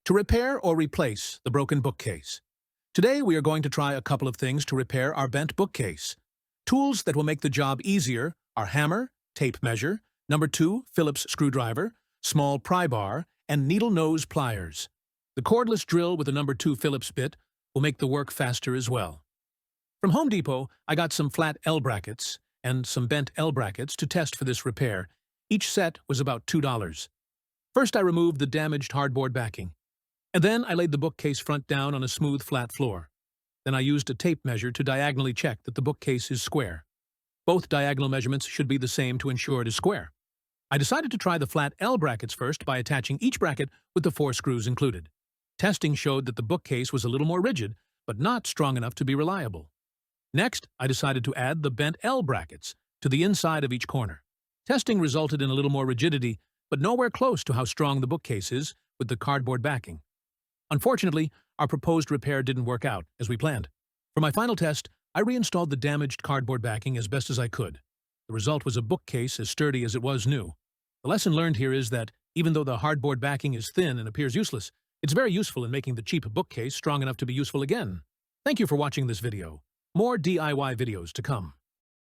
To repair or replace the broken bookcase. Today we are going to try a couple of things to repair our bent bookcase. Tools that will make the job easier are hammer, tape measure, number 2 Phillips screwdriver, small pry bar, and needle nose pliers. The cordless drill with the number 2 Phillips bit will make the work faster as well. From Home Depot, I got some flat L brackets and some bent L brackets to test for this repair. Each set was about $2. First I removed the damaged hardboard backing, and then I laid the bookcase front down on a smooth flat floor. Then I used a tape measure to diagonally check that the bookcase is square. Both diagonal measurements should be the same to ensure it is square. I decided to try the flat L brackets first by attaching each bracket with the 4 screws included. Testing showed that the bookcase was a little more rigid, but not strong enough to be reliable. Next, I decided to add the bent L brackets to the inside of each corner. Testing resulted in a little more rigidity, but nowhere close to how strong the bookcase is with the cardboard backing. Unfortunately, our proposed repair didn't work out as we planned. For my final test, I reinstalled the damaged cardboard backing as best as I could. The result was a bookcase as sturdy as it was new. The lesson learned here is that, even though the hardboard backing is thin and appears useless, it's very useful in making the cheap bookcase strong enough to be useful again. Thank you for watching this video. More DIY videos to come.